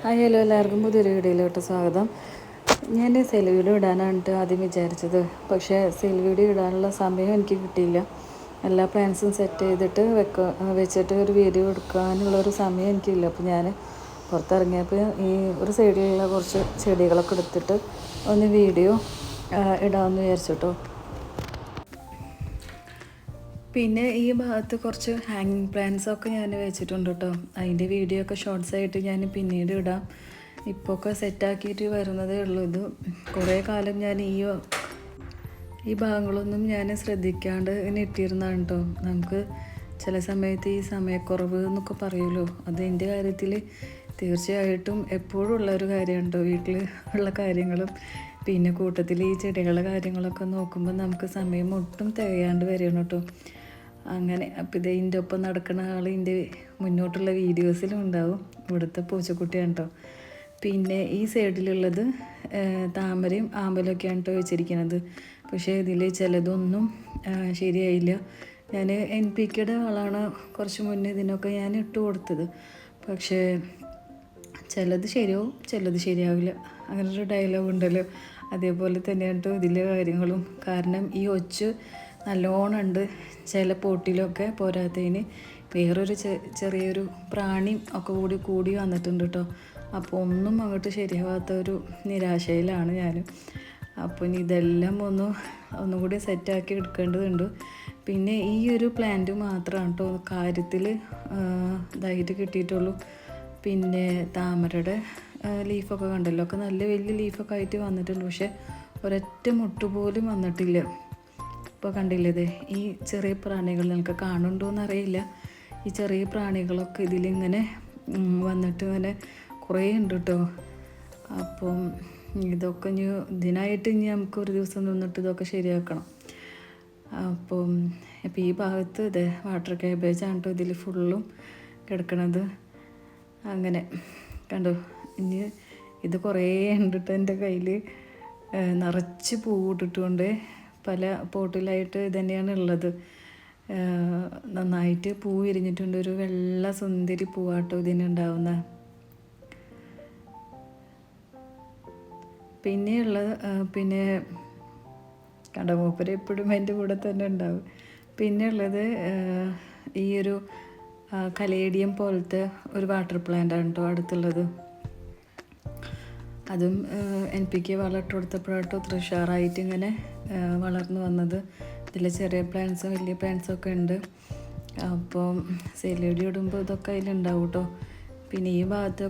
Hi hello എല്ലാവർക്കും പുതിയൊരു വീഡിയോയിലോട്ട് സ്വാഗതം. ഞാൻ സെൽ വീഡിയോ ഇടാനാണ് ആദ്യം വിചാരിച്ചത്. പക്ഷേ സെൽ വീഡിയോ ഇടാനുള്ള സമയം എനിക്ക് കിട്ടിയില്ല. എല്ലാ പ്ലാൻസും സെറ്റ് ചെയ്തിട്ട് വെച്ചിട്ട് ഒരു വീഡിയോ എടുക്കാനുള്ളൊരു സമയം എനിക്കില്ല. അപ്പോൾ ഞാൻ പുറത്തിറങ്ങിയപ്പോൾ ഈ ഒരു സൈഡിലുള്ള കുറച്ച് ചെടികളൊക്കെ എടുത്തിട്ട് ഒന്ന് വീഡിയോ ഇടാമെന്ന് വിചാരിച്ചിട്ടോ. പിന്നെ ഈ ഭാഗത്ത് കുറച്ച് ഹാങ്ങിങ് പ്ലാന്റ്സൊക്കെ ഞാൻ വെച്ചിട്ടുണ്ട് കേട്ടോ. അതിൻ്റെ വീഡിയോ ഒക്കെ ഷോർട്സ് ആയിട്ട് ഞാൻ പിന്നീട് ഇടാം. ഇപ്പോൾ ഒക്കെ സെറ്റാക്കിയിട്ട് വരുന്നതേ ഉള്ളൂ. ഇത് കുറേ കാലം ഞാൻ ഈ ഭാഗങ്ങളൊന്നും ഞാൻ ശ്രദ്ധിക്കാണ്ട് ഇങ്ങനെ ഇട്ടിരുന്നതാണ് കേട്ടോ. നമുക്ക് ചില സമയത്ത് ഈ സമയക്കുറവ് എന്നൊക്കെ പറയുമല്ലോ, അത് എൻ്റെ കാര്യത്തിൽ തീർച്ചയായിട്ടും എപ്പോഴും ഉള്ളൊരു കാര്യമാണ് കേട്ടോ. വീട്ടിൽ ഉള്ള കാര്യങ്ങളും പിന്നെ കൂട്ടത്തിൽ ഈ ചെടികളുടെ കാര്യങ്ങളൊക്കെ നോക്കുമ്പോൾ നമുക്ക് സമയം ഒട്ടും തികയാണ്ട് വരികയാണ് കേട്ടോ. അങ്ങനെ അപ്പോൾ ഇതിൻ്റെ ഒപ്പം നടക്കുന്ന ആൾ ഇതിൻ്റെ മുന്നോട്ടുള്ള വീഡിയോസിലും ഉണ്ടാവും. ഇവിടുത്തെ പൂച്ചക്കുട്ടിയാണ് കേട്ടോ. പിന്നെ ഈ സൈഡിലുള്ളത് താമരയും ആമ്പലൊക്കെയാണ് കേട്ടോ വെച്ചിരിക്കുന്നത്. പക്ഷേ ഇതിൽ ചിലതൊന്നും ശരിയായില്ല. ഞാൻ NPKയുടെ വളമാണ് കുറച്ച് മുന്നേ ഇതിനൊക്കെ ഞാൻ ഇട്ട് കൊടുത്തത്. പക്ഷേ ചിലത് ശരിയാവും, ചിലത് ശരിയാവില്ല. അങ്ങനൊരു ഡയലോഗ് ഉണ്ടല്ലോ, അതേപോലെ തന്നെയാണ് കേട്ടോ ഇതിലെ കാര്യങ്ങളും. കാരണം ഈ ഒച്ച് നല്ലോണം ഉണ്ട് ചില പോട്ടിലൊക്കെ. പോരാത്തതിന് വേറൊരു ചെറിയൊരു പ്രാണിയും ഒക്കെ കൂടി വന്നിട്ടുണ്ട് കേട്ടോ. അപ്പോൾ ഒന്നും അങ്ങോട്ട് ശരിയാവാത്ത ഒരു നിരാശയിലാണ് ഞാൻ. അപ്പോൾ ഇനി ഇതെല്ലാം ഒന്നും കൂടി സെറ്റാക്കി എടുക്കേണ്ടതുണ്ട്. പിന്നെ ഈ ഒരു പ്ലാന്റ് മാത്രമാണ് കേട്ടോ കാര്യത്തിൽ ഇതായിട്ട് കിട്ടിയിട്ടുള്ളൂ. പിന്നെ താമരയുടെ ലീഫൊക്കെ കണ്ടല്ലോ, ഒക്കെ നല്ല വലിയ ലീഫൊക്കെ ആയിട്ട് വന്നിട്ടുണ്ട്. പക്ഷേ ഒരൊറ്റ മുട്ട് പോലും വന്നിട്ടില്ല. ഇപ്പോൾ കണ്ടില്ലേ, ഈ ചെറിയ പ്രാണികൾ നിങ്ങൾക്ക് കാണുന്നുണ്ടോയെന്ന് അറിയില്ല. ഈ ചെറിയ പ്രാണികളൊക്കെ ഇതിലിങ്ങനെ വന്നിട്ട് ഇങ്ങനെ കുറേ ഉണ്ട് കേട്ടോ. അപ്പം ഇതൊക്കെ ഇതിനായിട്ട് നമുക്കൊരു ദിവസം നിന്നിട്ട് ഇതൊക്കെ ശരിയാക്കണം. അപ്പം ഈ ഭാഗത്ത് വാട്ടർ ക്യാബേജാണ് കേട്ടോ ഇതിൽ ഫുള്ളും കിടക്കണത്. അങ്ങനെ കണ്ടോ, ഇനി ഇത് കുറേ ഉണ്ട് കേട്ടോ. എൻ്റെ കയ്യിൽ നിറച്ച് പൂവിട്ടിട്ടുണ്ട്. പല പോട്ടിലായിട്ട് ഇതന്നെയാണ് ഉള്ളത്. നന്നായിട്ട് പൂ വിരിഞ്ഞിട്ടുണ്ട്. ഒരു വെള്ള സുന്ദരി പൂവാട്ടോ ഇതിനുണ്ടാവുന്ന. പിന്നെ കടമൂപ്പര് എപ്പോഴും എൻ്റെ കൂടെ തന്നെ ഉണ്ടാവും. പിന്നെ ഉള്ളത് ഈ ഒരു കലേഡിയം പോലത്തെ ഒരു വാട്ടർ പ്ലാന്റാണ് കേട്ടോ അടുത്തുള്ളത്. അതും NPK വളം ഇട്ട് കൊടുത്തപ്പോഴാട്ടോ തൃഷാറായിട്ട് ഇങ്ങനെ വളർന്നു വന്നത്. ഇതിൽ ചെറിയ പ്ലാന്റ്സും വലിയ പ്ലാന്റ്സും ഒക്കെ ഉണ്ട്. അപ്പം സെല്ലുടി ഇടുമ്പോൾ ഇതൊക്കെ അതിലുണ്ടാവും കേട്ടോ. പിന്നെ ഈ ഭാഗത്തൊക്കെ